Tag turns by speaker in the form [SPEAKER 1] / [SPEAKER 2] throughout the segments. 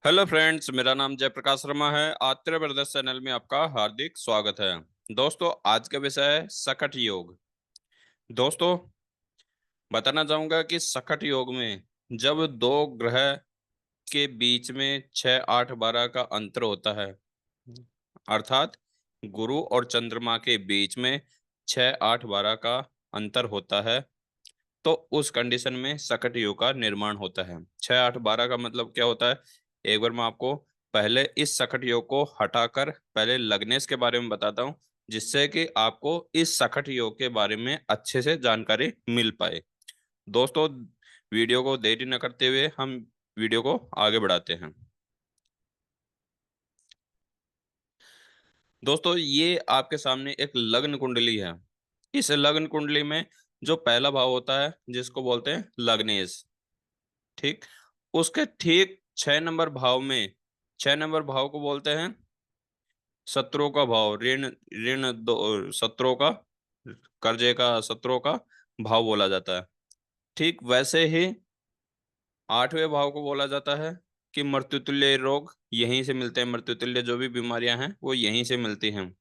[SPEAKER 1] Hello friends, मेरा नाम जयप्रकाश शर्मा है। आत्रेय ब्रदर्स चैनल में आपका हार्दिक स्वागत है। दोस्तों, आज का विषय है सकट योग। दोस्तों, बताना चाहूंगा कि सकट योग में जब दो ग्रह के बीच में 6, 8, 12 का अंतर होता है, अर्थात गुरु और चंद्रमा के बीच में 6, 8, 12 का अंतर होता है, तो उस कंडीशन में सकट योग का निर्माण होता है। 6, 8, 12 का मतलब क्या होता है? एक बार मैं आपको पहले इस सकट योग को हटाकर पहले लग्नेश के बारे में बताता हूँ, जिससे कि आपको इस सकट योग के बारे में अच्छे से जानकारी मिल पाए। दोस्तों, वीडियो को देरी न करते हुए हम वीडियो को आगे बढ़ाते हैं। दोस्तों, ये आपके सामने एक लग्न कुंडली है। इस लग्न कुंडली में जो पहला भाव होता है, जिसको बोलते हैं लग्नेश, ठीक, उसके ठीक 6 नंबर भाव में, 6 नंबर भाव को बोलते हैं शत्रुओं का भाव, ऋण, ऋण दो शत्रुओं का, कर्जे का, शत्रुओं का भाव बोला जाता है। ठीक वैसे ही 8वें भाव को बोला जाता है कि मृत्युतुल्य रोग यहीं से मिलते हैं, मृत्युतुल्य जो भी बीमारियां हैं वो यहीं से मिलती हैं।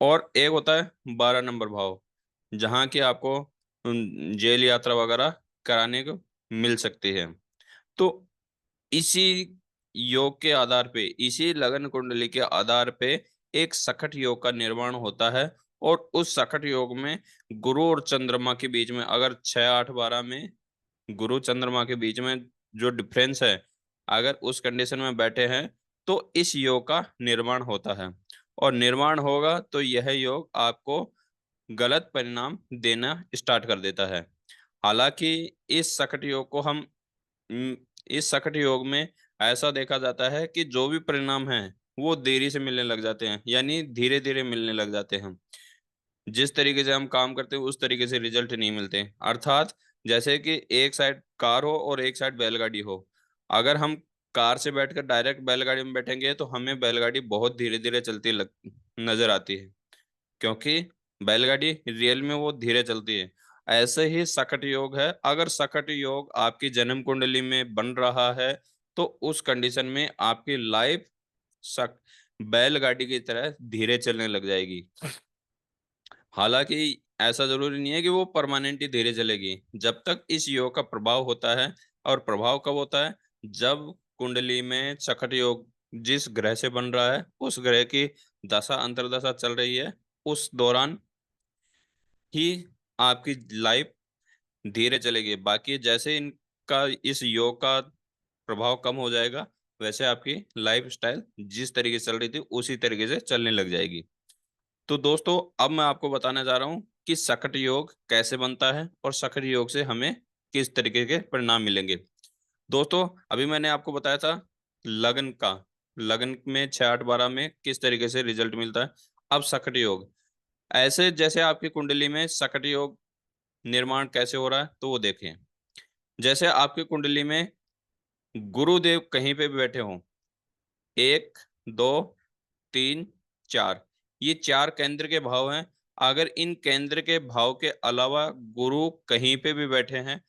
[SPEAKER 1] और एक होता है 12 नंबर भाव, जहाँ की आपको जेल यात्रा वगैरह कराने को मिल सकती है। तो इसी योग के आधार पे, इसी लगन कुंडली के आधार पे एक सकट योग का निर्माण होता है। और उस सकट योग में गुरु और चंद्रमा के बीच में, अगर 6, 8, 12 में गुरु चंद्रमा के बीच में जो डिफरेंस है, अगर उस कंडीशन में बैठे हैं, तो इस योग का निर्माण होता है। और निर्माण होगा तो यह योग आपको गलत परिणाम देना स्टार्ट कर देता है। हालांकि इस सकट योग को हम हम्म, इस सकट योग में ऐसा देखा जाता है कि जो भी परिणाम है वो देरी से मिलने लग जाते हैं, यानी धीरे धीरे मिलने लग जाते हैं। जिस तरीके से हम काम करते हैं उस तरीके से रिजल्ट नहीं मिलते। अर्थात जैसे कि एक साइड कार हो और एक साइड बैलगाड़ी हो। अगर हम कार से बैठकर डायरेक्ट बैलगाड़ी में बैठेंगे तो हमें बैलगाड़ी बहुत धीरे धीरे नजर आती है, क्योंकि बैलगाड़ी रियल में वो धीरे चलती है। ऐसे ही सकट योग है। अगर सकट योग आपकी जन्म कुंडली में बन रहा है, तो उस कंडीशन में आपकी लाइफ सक बैलगाड़ी की तरह धीरे चलने लग जाएगी। हालांकि ऐसा जरूरी नहीं है कि वो परमानेंट ही धीरे चलेगी, जब तक इस योग का प्रभाव होता है। और प्रभाव कब होता है? जब कुंडली में सकट योग जिस ग्रह से बन रहा है उस ग्रह की दशा अंतर्दशा चल रही है, उस दौरान ही आपकी लाइफ धीरे चलेगी। बाकी जैसे इनका इस योग का प्रभाव कम हो जाएगा, वैसे आपकी लाइफ स्टाइल जिस तरीके से चल रही थी उसी तरीके से चलने लग जाएगी। तो दोस्तों, अब मैं आपको बताने जा रहा हूँ कि सकट योग कैसे बनता है और सकट योग से हमें किस तरीके के परिणाम मिलेंगे। दोस्तों, अभी मैंने आपको बताया था लगन का, लगन में 6, 8, 12 में किस तरीके से रिजल्ट मिलता है। अब सकट योग, ऐसे जैसे आपकी कुंडली में सकट योग निर्माण कैसे हो रहा है, तो वो देखें। जैसे आपकी कुंडली में गुरुदेव कहीं पे भी बैठे हों, 1, 2, 3, 4, ये 4 केंद्र के भाव हैं। अगर इन केंद्र के भाव के अलावा गुरु कहीं पे भी बैठे हैं,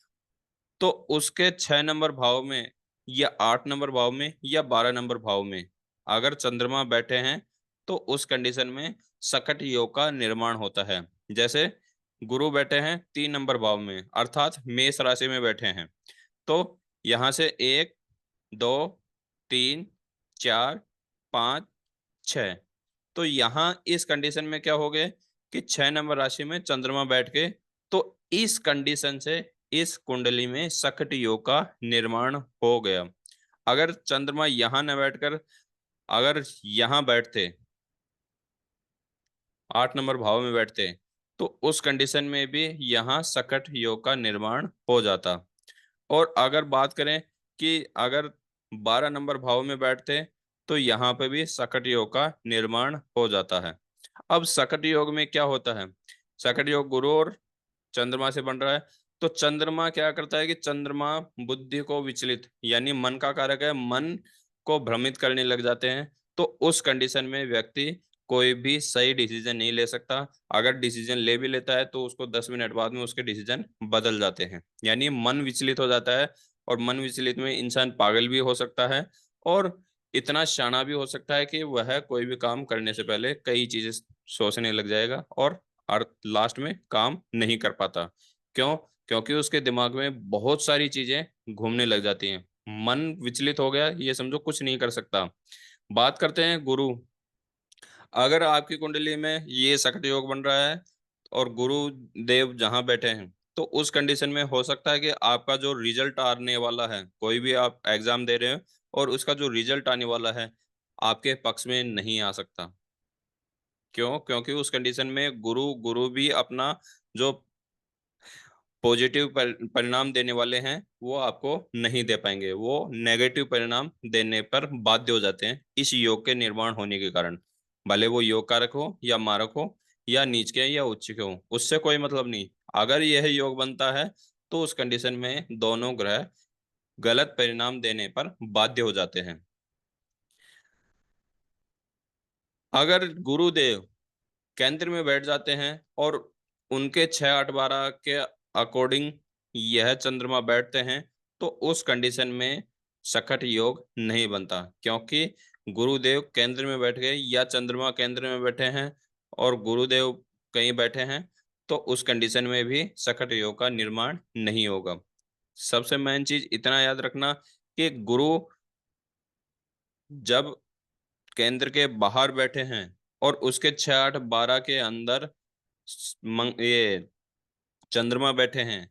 [SPEAKER 1] तो उसके 6 नंबर भाव में या 8 नंबर भाव में या 12 नंबर भाव में अगर चंद्रमा बैठे हैं, तो उस कंडीशन में सकट योग का निर्माण होता है। जैसे गुरु बैठे हैं 3 नंबर भाव में, अर्थात मेष राशि में बैठे हैं, तो यहां से 1, 2, 3, 4, 5, 6, तो यहाँ इस कंडीशन में क्या हो गए कि 6 नंबर राशि में चंद्रमा बैठ के, तो इस कंडीशन से इस कुंडली में सकट योग का निर्माण हो गया। अगर चंद्रमा यहाँ न बैठकर अगर यहाँ बैठते, 8 नंबर भाव में बैठते, तो उस कंडीशन में भी यहाँ सकट योग का निर्माण हो जाता। और अगर बात करें कि अगर 12 नंबर भाव में बैठते, तो यहाँ पे भी सकट योग का निर्माण हो जाता है। अब सकट योग में क्या होता है? सकट योग गुरु और चंद्रमा से बन रहा है, तो चंद्रमा क्या करता है कि चंद्रमा बुद्धि को विचलित, यानी मन का कारक है, मन को भ्रमित करने लग जाते हैं। तो उस कंडीशन में व्यक्ति कोई भी सही डिसीजन नहीं ले सकता। अगर डिसीजन ले भी लेता है तो उसको 10 मिनट बाद में उसके डिसीजन बदल जाते हैं, यानी मन विचलित हो जाता है। और मन विचलित में इंसान पागल भी हो सकता है और इतना शाना भी हो सकता है कि वह कोई भी काम करने से पहले कई चीजें सोचने लग जाएगा और लास्ट में काम नहीं कर पाता। क्यों? क्योंकि उसके दिमाग में बहुत सारी चीजें घूमने लग जाती हैं, मन विचलित हो गया, ये समझो कुछ नहीं कर सकता। बात करते हैं गुरु। अगर आपकी कुंडली में ये सकट योग बन रहा है और गुरु देव जहां बैठे हैं, तो उस कंडीशन में हो सकता है कि आपका जो रिजल्ट आने वाला है, कोई भी आप एग्जाम दे रहे हो और उसका जो रिजल्ट आने वाला है आपके पक्ष में नहीं आ सकता। क्यों? क्योंकि उस कंडीशन में गुरु गुरु भी अपना जो पॉजिटिव परिणाम देने वाले हैं वो आपको नहीं दे पाएंगे, वो नेगेटिव परिणाम देने पर बाध्य हो जाते हैं इस योग के निर्माण होने के कारण। भले वो योग कारक हो या मारक हो या नीच के या उच्च के हो, उससे कोई मतलब नहीं। अगर यह योग बनता है तो उस कंडीशन में दोनों ग्रह गलत परिणाम देने पर बाध्य हो जाते हैं। अगर गुरुदेव केंद्र में बैठ जाते हैं और उनके 6 8 12 के अकॉर्डिंग यह चंद्रमा बैठते हैं, तो उस कंडीशन में सकट योग नहीं बनता। क्योंकि गुरुदेव केंद्र में बैठ गए या चंद्रमा केंद्र में बैठे हैं और गुरुदेव कहीं बैठे हैं, तो उस कंडीशन में भी सकट योग का निर्माण नहीं होगा। सबसे मेन चीज इतना याद रखना कि गुरु जब केंद्र के बाहर बैठे हैं और उसके 6 8 12 के अंदर ये चंद्रमा बैठे हैं,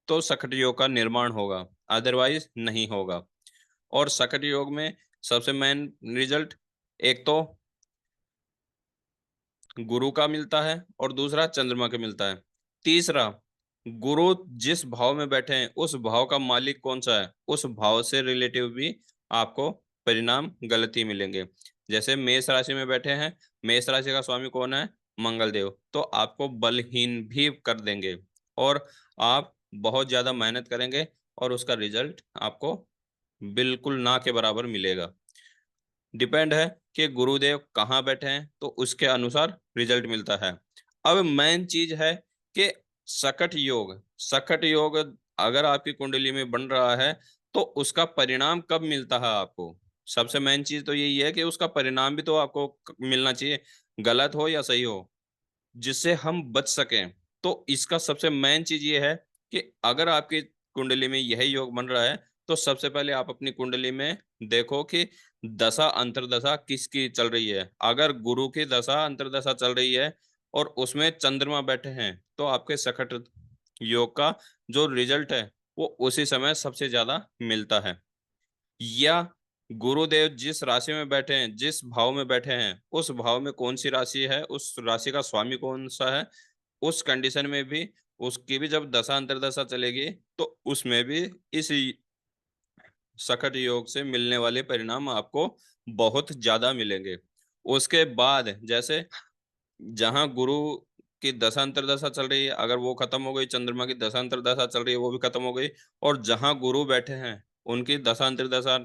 [SPEAKER 1] तो सकट योग का निर्माण होगा, अदरवाइज नहीं होगा। और सकट योग में सबसे मेन रिजल्ट एक तो गुरु का मिलता है और दूसरा चंद्रमा का मिलता है। तीसरा, गुरु जिस भाव में बैठे हैं उस भाव का मालिक कौन सा है, उस भाव से रिलेटिव भी आपको परिणाम गलत ही मिलेंगे। जैसे मेष राशि में बैठे हैं, मेष राशि का स्वामी कौन है? मंगल देव, तो आपको बलहीन भी कर देंगे और आप बहुत ज्यादा मेहनत करेंगे और उसका रिजल्ट आपको बिल्कुल ना के बराबर मिलेगा। डिपेंड है कि गुरुदेव कहाँ बैठे हैं, तो उसके अनुसार रिजल्ट मिलता है। अब मेन चीज है कि सकट योग, सकट योग अगर आपकी कुंडली में बन रहा है तो उसका परिणाम कब मिलता है आपको? सबसे मेन चीज तो यही है कि उसका परिणाम भी तो आपको मिलना चाहिए, गलत हो या सही हो, जिससे हम बच सकें। तो इसका सबसे मेन चीज ये है कि अगर आपकी कुंडली में यह योग बन रहा है, तो सबसे पहले आप अपनी कुंडली में देखो कि दशा अंतर्दशा किसकी चल रही है। अगर गुरु की दशा अंतर्दशा चल रही है और उसमें चंद्रमा बैठे हैं, तो आपके सकट योग का जो रिजल्ट है वो उसी समय सबसे ज्यादा मिलता है। या गुरुदेव जिस राशि में बैठे हैं, जिस भाव में बैठे हैं, उस भाव में कौन सी राशि है, उस राशि का स्वामी कौन सा है, उस कंडीशन में भी उसकी भी जब दशा अंतर्दशा चलेगी, तो उसमें भी इस सकट योग से मिलने वाले परिणाम आपको बहुत ज्यादा मिलेंगे। उसके बाद जैसे जहां गुरु की दशा अंतर्दशा चल रही है, अगर वो खत्म हो गई, चंद्रमा की दशा अंतर्दशा चल रही है वो भी खत्म हो गई, और जहां गुरु बैठे हैं उनकी दशा अंतर्दशा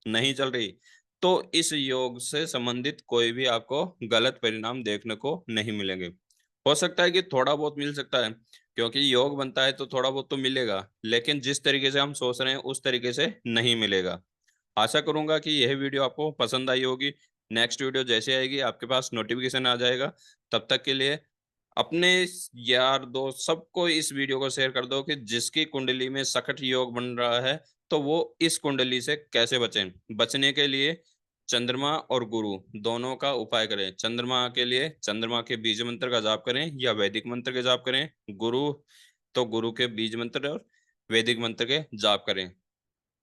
[SPEAKER 1] नहीं चल रही, तो इस योग से संबंधित कोई भी आपको गलत परिणाम देखने को नहीं मिलेंगे। हो सकता है कि थोड़ा बहुत मिल सकता है, क्योंकि योग बनता है तो थोड़ा बहुत तो मिलेगा, लेकिन जिस तरीके से हम सोच रहे हैं उस तरीके से नहीं मिलेगा। आशा करूंगा कि यह वीडियो आपको पसंद आई होगी। नेक्स्ट वीडियो जैसे आएगी आपके पास नोटिफिकेशन आ जाएगा। तब तक के लिए अपने यार दोस्त सबको इस वीडियो को शेयर कर दो कि जिसकी कुंडली में सकट योग बन रहा है, तो वो इस कुंडली से कैसे बचें। बचने के लिए चंद्रमा और गुरु दोनों का उपाय करें। चंद्रमा के लिए चंद्रमा के बीज मंत्र का जाप करें या वैदिक मंत्र के जाप करें। गुरु तो गुरु के बीज मंत्र और वैदिक मंत्र के जाप करें।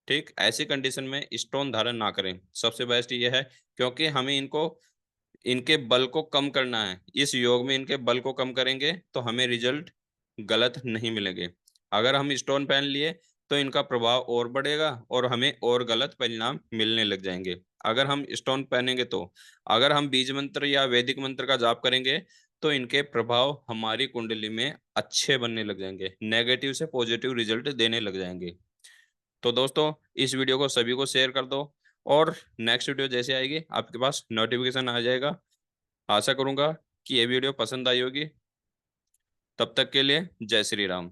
[SPEAKER 1] ठीक, ऐसी कंडीशन में स्टोन धारण ना करें, सबसे बेस्ट ये है। क्योंकि हमें इनको इनके बल को कम करना है, इस योग में इनके बल को कम करेंगे तो हमें रिजल्ट गलत नहीं मिलेंगे। अगर हम स्टोन पहन लिए तो इनका प्रभाव और बढ़ेगा और हमें और गलत परिणाम मिलने लग जाएंगे। अगर हम स्टोन पहनेंगे तो, अगर हम बीज मंत्र या वैदिक मंत्र का जाप करेंगे तो इनके प्रभाव हमारी कुंडली में अच्छे बनने लग जाएंगे, नेगेटिव से पॉजिटिव रिजल्ट देने लग जाएंगे। तो दोस्तों, इस वीडियो को सभी को शेयर कर दो और नेक्स्ट वीडियो जैसे आएगी आपके पास नोटिफिकेशन आ जाएगा। आशा करूंगा कि ये वीडियो पसंद आई होगी। तब तक के लिए जय श्री राम।